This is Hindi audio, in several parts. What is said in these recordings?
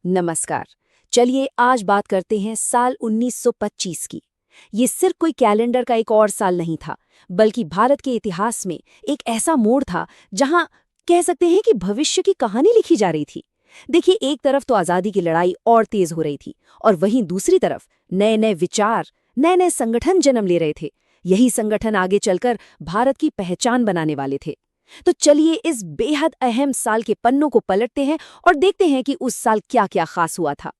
नमस्कार। चलिए आज बात करते हैं साल 1925 की। ये सिर्फ कोई कैलेंडर का एक और साल नहीं था, बल्कि भारत के इतिहास में एक ऐसा मोड़ था जहां कह सकते हैं कि भविष्य की कहानी लिखी जा रही थी। देखिए, एक तरफ तो आज़ादी की लड़ाई और तेज हो रही थी और वहीं दूसरी तरफ नए नए विचार, नए नए संगठन जन्म ले रहे थे। यही संगठन आगे चलकर भारत की पहचान बनाने वाले थे। तो चलिए इस बेहद अहम साल के पन्नों को पलटते हैं और देखते हैं कि उस साल क्या क्या खास हुआ था।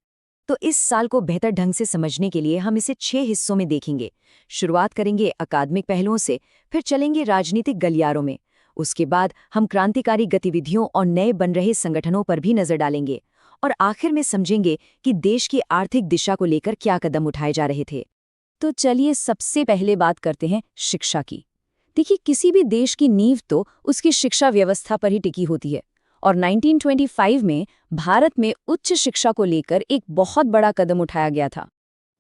तो इस साल को बेहतर ढंग से समझने के लिए हम इसे 6 हिस्सों में देखेंगे। शुरुआत करेंगे अकादमिक पहलुओं से, फिर चलेंगे राजनीतिक गलियारों में। उसके बाद हम क्रांतिकारी गतिविधियों और नए बन रहे संगठनों पर भी नजर डालेंगे। और आखिर में समझेंगे कि देश की आर्थिक दिशा को लेकर क्या कदम उठाए जा रहे थे। तो चलिए सबसे पहले बात करते हैं शिक्षा की। देखिए, किसी भी देश की नींव तो उसकी शिक्षा व्यवस्था पर ही टिकी होती है और 1925 में भारत में उच्च शिक्षा को लेकर एक बहुत बड़ा कदम उठाया गया था।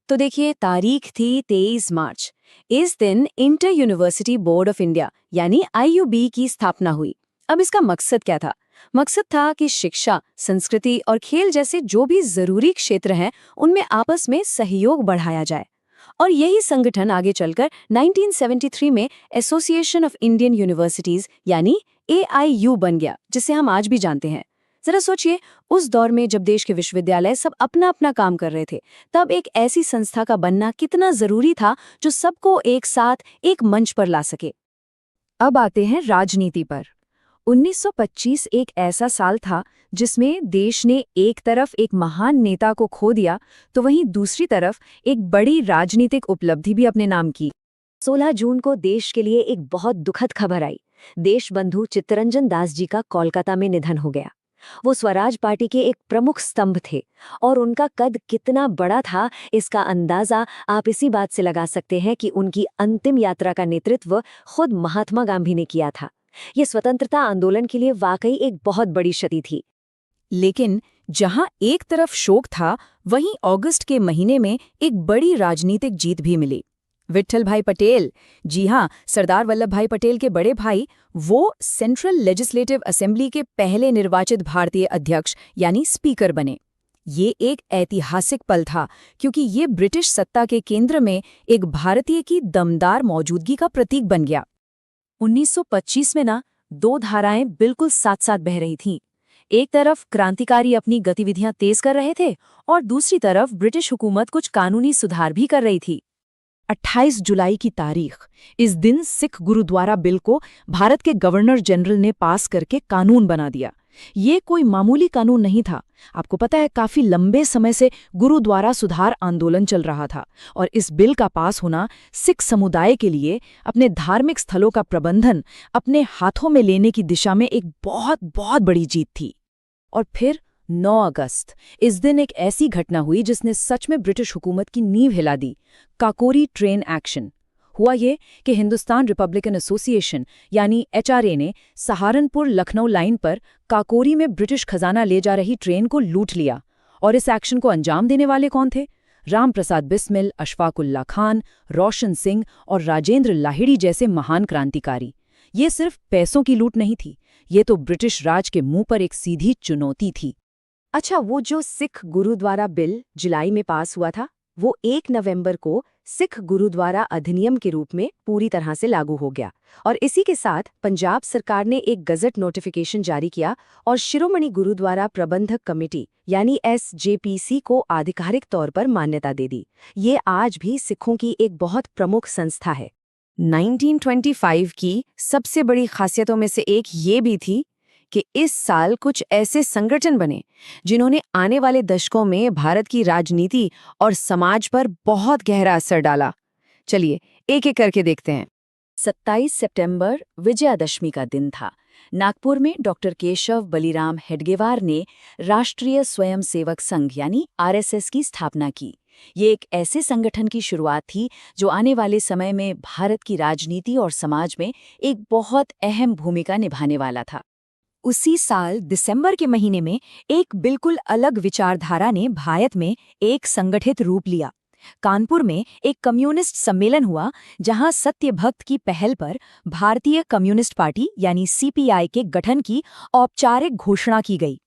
तो देखिए, तारीख थी 23 मार्च। इस दिन inter university board of India यानी IUB की स्थापना हुई। अब इसका मकसद क्या था? मकसद था कि शिक्षा, संस्कृति और खेल जैसे जो भी जरूरी क्षेत्र हैं, उनमें आपस में सहयोग बढ़ाया जाए। और यही संगठन आगे चलकर 1973 में एसोसिएशन ऑफ इंडियन यूनिवर्सिटीज यानी AIU बन गया, जिसे हम आज भी जानते हैं। जरा सोचिए, उस दौर में जब देश के विश्वविद्यालय सब अपना अपना काम कर रहे थे, तब एक ऐसी संस्था का बनना कितना जरूरी था जो सबको एक साथ एक मंच पर ला सके। अब आते हैं राजनीति पर। 1925 एक ऐसा साल था जिसमें देश ने एक तरफ एक महान नेता को खो दिया, तो वहीं दूसरी तरफ एक बड़ी राजनीतिक उपलब्धि भी अपने नाम की। 16 जून को देश के लिए एक बहुत दुखद खबर आई। देशबंधु चित्तरंजन दास जी का कोलकाता में निधन हो गया। वो स्वराज पार्टी के एक प्रमुख स्तंभ थे और उनका कद कितना बड़ा था, इसका अंदाजा आप इसी बात से लगा सकते हैं कि उनकी अंतिम यात्रा का नेतृत्व खुद महात्मा गांधी ने किया था। ये स्वतंत्रता आंदोलन के लिए वाकई एक बहुत बड़ी क्षति थी। लेकिन जहां एक तरफ शोक था, वहीं अगस्त के महीने में एक बड़ी राजनीतिक जीत भी मिली। विट्ठल भाई पटेल, जी हां, सरदार वल्लभ भाई पटेल के बड़े भाई, वो सेंट्रल लेजिस्लेटिव असेंबली के पहले निर्वाचित भारतीय अध्यक्ष यानी स्पीकर बने। ये एक ऐतिहासिक पल था क्योंकि ये ब्रिटिश सत्ता के केंद्र में एक भारतीय की दमदार मौजूदगी का प्रतीक बन गया। 1925 में ना, दो धाराएं बिल्कुल साथ साथ बह रही थीं। एक तरफ क्रांतिकारी अपनी गतिविधियां तेज कर रहे थे और दूसरी तरफ ब्रिटिश हुकूमत कुछ कानूनी सुधार भी कर रही थी। 28 जुलाई की तारीख, इस दिन सिख गुरुद्वारा बिल को भारत के गवर्नर जनरल ने पास करके कानून बना दिया। ये कोई मामूली कानून नहीं था। आपको पता है, काफी लंबे समय से गुरुद्वारा सुधार आंदोलन चल रहा था और इस बिल का पास होना सिख समुदाय के लिए अपने धार्मिक स्थलों का प्रबंधन अपने हाथों में लेने की दिशा में एक बहुत बहुत बड़ी जीत थी। और फिर 9 अगस्त, इस दिन एक ऐसी घटना हुई जिसने सच में ब्रिटिश हुकूमत की नींव हिला दी। Kakori train action. हुआ ये कि हिंदुस्तान रिपब्लिकन एसोसिएशन यानी HRA ने सहारनपुर लखनऊ लाइन पर काकोरी में ब्रिटिश खजाना ले जा रही ट्रेन को लूट लिया। और इस एक्शन को अंजाम देने वाले कौन थे? राम प्रसाद बिस्मिल, अशफाक उल्लाह खान, रोशन सिंह और राजेंद्र लाहिड़ी जैसे महान क्रांतिकारी। ये सिर्फ पैसों की लूट नहीं थी, ये तो ब्रिटिश राज के मुंह पर एक सीधी चुनौती थी। अच्छा, वो जो सिख गुरुद्वारा बिल जुलाई में पास हुआ था, वो 1 नवंबर को सिख गुरुद्वारा अधिनियम के रूप में पूरी तरह से लागू हो गया। और इसी के साथ पंजाब सरकार ने एक गजट नोटिफिकेशन जारी किया और शिरोमणि गुरुद्वारा प्रबंधक कमेटी यानी SJPC को आधिकारिक तौर पर मान्यता दे दी। ये आज भी सिखों की एक बहुत प्रमुख संस्था है। 1925 की सबसे बड़ी खासियतों में से एक ये भी थी कि इस साल कुछ ऐसे संगठन बने जिन्होंने आने वाले दशकों में भारत की राजनीति और समाज पर बहुत गहरा असर डाला। चलिए एक एक करके देखते हैं। 27 सितंबर विजयादशमी का दिन था। नागपुर में डॉक्टर केशव बलिराम हेडगेवार ने राष्ट्रीय स्वयंसेवक संघ यानी RSS की स्थापना की। ये एक ऐसे संगठन की शुरुआत थी जो आने वाले समय में भारत की राजनीति और समाज में एक बहुत अहम भूमिका निभाने वाला था। उसी साल दिसंबर के महीने में एक बिल्कुल अलग विचारधारा ने भारत में एक संगठित रूप लिया। कानपुर में एक कम्युनिस्ट सम्मेलन हुआ जहां सत्यभक्त की पहल पर भारतीय कम्युनिस्ट पार्टी यानी CPI के गठन की औपचारिक घोषणा की गई।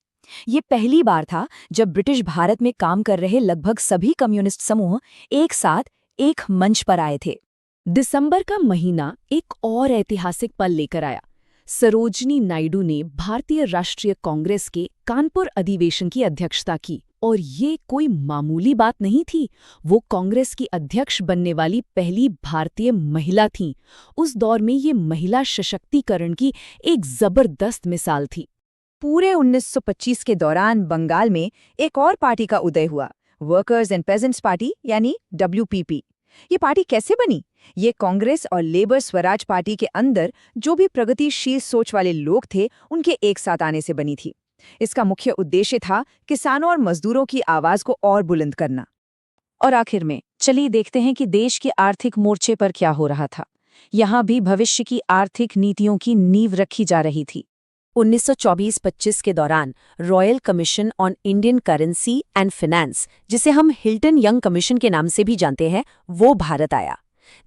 ये पहली बार था जब ब्रिटिश भारत में काम कर रहे लगभग सभी कम्युनिस्ट समूह एक साथ एक मंच पर आए थे। दिसंबर का महीना एक और ऐतिहासिक पल लेकर आया। सरोजनी नायडू ने भारतीय राष्ट्रीय कांग्रेस के कानपुर अधिवेशन की अध्यक्षता की, और ये कोई मामूली बात नहीं थी। वो कांग्रेस की अध्यक्ष बनने वाली पहली भारतीय महिला थीं। उस दौर में ये महिला सशक्तिकरण की एक जबरदस्त मिसाल थी। पूरे 1925 के दौरान बंगाल में एक और पार्टी का उदय हुआ, वर्कर्स एंड पेजेंट्स पार्टी यानी WPP। ये पार्टी कैसे बनी? ये कांग्रेस और लेबर स्वराज पार्टी के अंदर जो भी प्रगतिशील सोच वाले लोग थे, उनके एक साथ आने से बनी थी। इसका मुख्य उद्देश्य था किसानों और मजदूरों की आवाज को और बुलंद करना। और आखिर में चलिए देखते हैं कि देश के आर्थिक मोर्चे पर क्या हो रहा था। यहाँ भी भविष्य की आर्थिक नीतियों की नींव रखी जा रही थी। 1924-25 के दौरान royal commission on Indian currency and finance, जिसे हम हिल्टन यंग कमीशन के नाम से भी जानते हैं, वो भारत आया।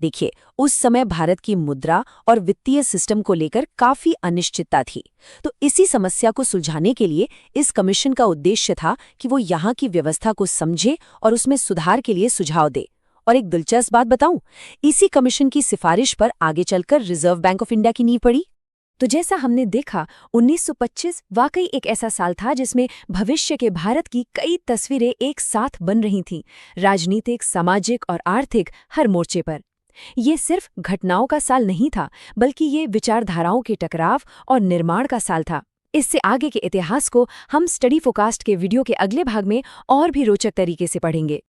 देखिए, उस समय भारत की मुद्रा और वित्तीय सिस्टम को लेकर काफी अनिश्चितता थी। तो इसी समस्या को सुलझाने के लिए इस कमीशन का उद्देश्य था कि वो यहाँ की व्यवस्था को समझे और उसमें सुधार के लिए सुझाव दे। और एक दिलचस्प बात बताऊं, इसी कमीशन की सिफारिश पर आगे चलकर रिजर्व बैंक ऑफ इंडिया की नींव पड़ी। तो जैसा हमने देखा, 1925 वाकई एक ऐसा साल था जिसमें भविष्य के भारत की कई तस्वीरें एक साथ बन रही थीं, राजनीतिक, सामाजिक और आर्थिक हर मोर्चे पर। ये सिर्फ घटनाओं का साल नहीं था, बल्कि ये विचारधाराओं के टकराव और निर्माण का साल था। इससे आगे के इतिहास को हम स्टडी फोरकास्ट के वीडियो के अगले भाग में और भी रोचक तरीके से पढ़ेंगे।